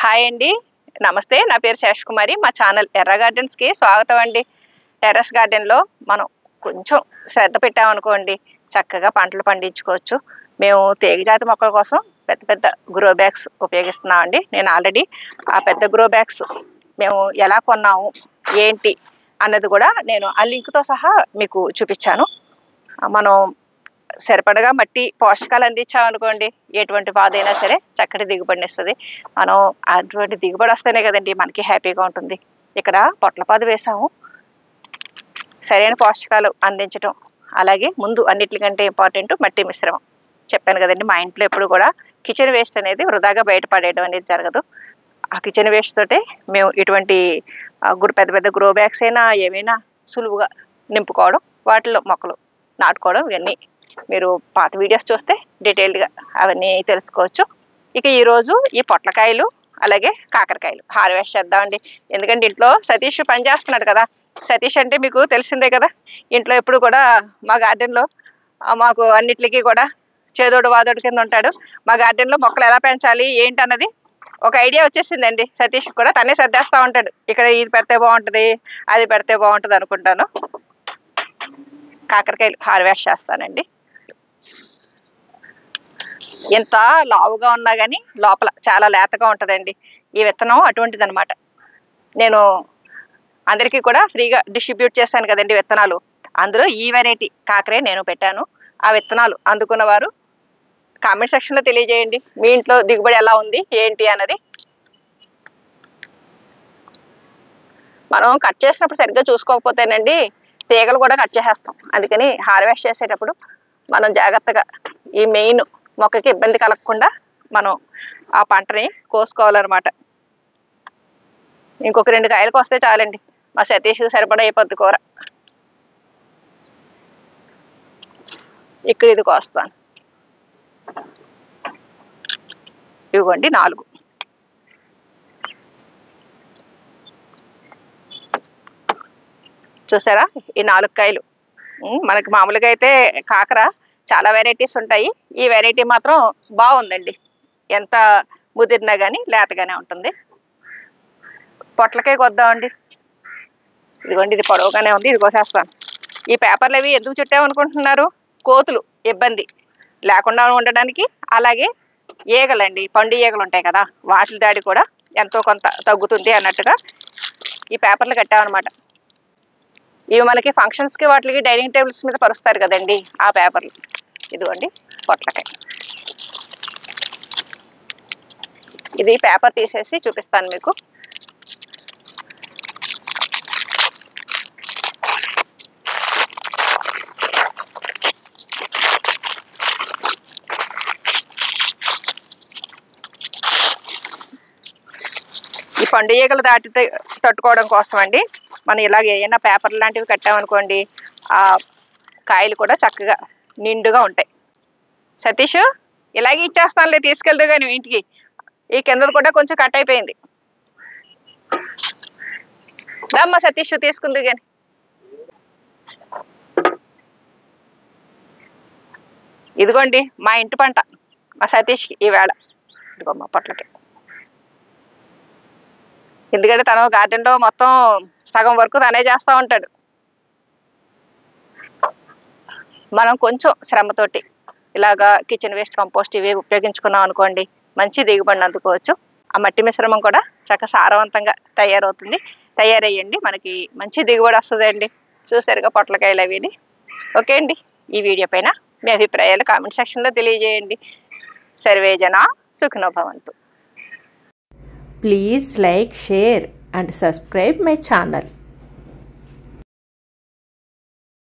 Hi అండి, నమస్తే. నా పేరు శేషకుమారి. మా ఛానల్ ఎర్ర గార్డెన్స్కి స్వాగతం అండి. టెర్రస్ గార్డెన్లో మనం కొంచెం శ్రద్ధ పెట్టామనుకోండి, చక్కగా పంటలు పండించుకోవచ్చు. మేము తీగజాతి మొక్కల కోసం పెద్ద పెద్ద గ్రో బ్యాగ్స్ ఉపయోగిస్తున్నామండి. నేను ఆల్రెడీ ఆ పెద్ద గ్రో బ్యాగ్స్ మేము ఎలా కొన్నాము ఏంటి అన్నది కూడా నేను ఆ లింక్తో సహా మీకు చూపించాను. మనం సరిపడగా మట్టి పోషకాలు అందించామనుకోండి, ఎటువంటి పాదైనా సరే చక్కటి దిగుబడిని ఇస్తుంది. మనం అటువంటి దిగుబడి వస్తేనే కదండి మనకి హ్యాపీగా ఉంటుంది. ఇక్కడ పొట్లపాదు వేసాము, సరైన పోషకాలు అందించడం, అలాగే ముందు అన్నిటికంటే ఇంపార్టెంట్ మట్టి మిశ్రమం. చెప్పాను కదండి, మా ఇంట్లో ఎప్పుడు కూడా కిచెన్ వేస్ట్ అనేది వృధాగా బయటపడేయడం అనేది జరగదు. ఆ కిచెన్ వేస్ట్ తోటే మేము ఇటువంటి పెద్ద పెద్ద గ్రో బ్యాగ్స్ అయినా ఏమైనా సులువుగా నింపుకోవడం, వాటిలో మొక్కలు నాటుకోవడం, ఇవన్నీ మీరు పాత వీడియోస్ చూస్తే డీటెయిల్డ్గా అవన్నీ తెలుసుకోవచ్చు. ఇక ఈరోజు ఈ పొట్లకాయలు అలాగే కాకరకాయలు హార్వెస్ట్ చేద్దామండి. ఎందుకంటే ఇంట్లో సతీష్ పని చేస్తున్నాడు కదా. సతీష్ అంటే మీకు తెలిసిందే కదా, ఇంట్లో ఎప్పుడు కూడా మా గార్డెన్లో మాకు అన్నిటికీ కూడా చేదోడు వాదోడు కింద ఉంటాడు. మా గార్డెన్లో మొక్కలు ఎలా పెంచాలి ఏంటి అన్నది ఒక ఐడియా వచ్చేసిందండి. సతీష్ కూడా తనే సర్దేస్తూ ఉంటాడు. ఇక్కడ ఇది పెడితే బాగుంటుంది, అది పెడితే బాగుంటుంది అనుకుంటాను. కాకరకాయలు హార్వెస్ట్ చేస్తానండి. ఎంత లావుగా ఉన్నా కానీ లోపల చాలా లేతగా ఉంటుందండి ఈ విత్తనం. అటువంటిది అనమాట. నేను అందరికీ కూడా ఫ్రీగా డిస్ట్రిబ్యూట్ చేశాను కదండి విత్తనాలు. అందులో ఈ వెరైటీ కాకరే నేను పెట్టాను. ఆ విత్తనాలు అందుకున్న వారు కామెంట్ సెక్షన్లో తెలియజేయండి, మీ ఇంట్లో దిగుబడి ఎలా ఉంది ఏంటి అన్నది. మనం కట్ చేసినప్పుడు సరిగ్గా చూసుకోకపోతేనండి తీగలు కూడా కట్ చేసేస్తాం. అందుకని హార్వెస్ట్ చేసేటప్పుడు మనం జాగ్రత్తగా ఈ మెయిన్ మొక్కకి ఇబ్బంది కలగకుండా మనం ఆ పంటని కోసుకోవాలన్నమాట. ఇంకొక 2 కాయలకు వస్తే చాలండి, మా సతీష్కి సరిపడా అయిపోద్ది కూర. ఇక్కడ ఇది కోస్తాను. ఇవ్వండి 4. చూసారా ఈ 4 కాయలు. మనకి మామూలుగా అయితే కాకర చాలా వెరైటీస్ ఉంటాయి, ఈ వెరైటీ మాత్రం బాగుందండి. ఎంత ముదిరినా కానీ లేతగానే ఉంటుంది. పొట్లకాయ కొద్దామండి. ఇదిగోండి, ఇది పొడవుగానే ఉంది, ఇది కోసేస్తాను. ఈ పేపర్లు అవి ఎందుకు చుట్టామనుకుంటున్నారు? కోతులు ఇబ్బంది లేకుండా ఉండడానికి, అలాగే ఈగలండి, పండు ఈగలు ఉంటాయి కదా, వాటి దాడి కూడా ఎంతో కొంత తగ్గుతుంది అన్నట్టుగా ఈ పేపర్లు కట్టామన్నమాట. ఇవి మనకి ఫంక్షన్స్కి వాటికి డైనింగ్ టేబుల్స్ మీద పరుస్తారు కదండి ఆ పేపర్లు. ఇదిగోండి పొట్లకాయ. ఇది పేపర్ తీసేసి చూపిస్తాను మీకు. ఈ పండు ఈగలు దాటి తట్టుకోవడం కోసం అండి మనం ఇలాగ ఏమైనా పేపర్ లాంటివి కట్టామనుకోండి, ఆ కాయలు కూడా చక్కగా నిండుగా ఉంటాయి. సతీష్ ఇలాగే ఇచ్చేస్తానులే, తీసుకెళ్తే కానీ ఇంటికి. ఈ కిందది కూడా కొంచెం కట్ అయిపోయింది. దమ్మా సతీష్ తీసుకుంది కానీ. ఇదిగోండి మా ఇంటి పంట మా సతీష్కి ఈవేళ. ఇదిగో మా పొట్లకి. ఎందుకంటే తను గార్డెన్లో మొత్తం సగం వరకు తనే చేస్తూ ఉంటాడు. మనం కొంచెం శ్రమతోటి ఇలాగా కిచెన్ వేస్ట్, కంపోస్ట్ ఇవి ఉపయోగించుకున్నాం అనుకోండి, మంచి దిగుబడిని అందుకోవచ్చు. ఆ మట్టి మిశ్రమం కూడా చక్కగా సారవంతంగా తయారయ్యండి మనకి మంచి దిగుబడి వస్తుందండి. చూసారుగా పొట్లకాయలు అవిని. ఓకే అండి, ఈ వీడియో పైన మీ అభిప్రాయాలు కామెంట్ సెక్షన్లో తెలియజేయండి. సర్వే జనా సుఖినో భవంతు. Please like, share and subscribe my channel.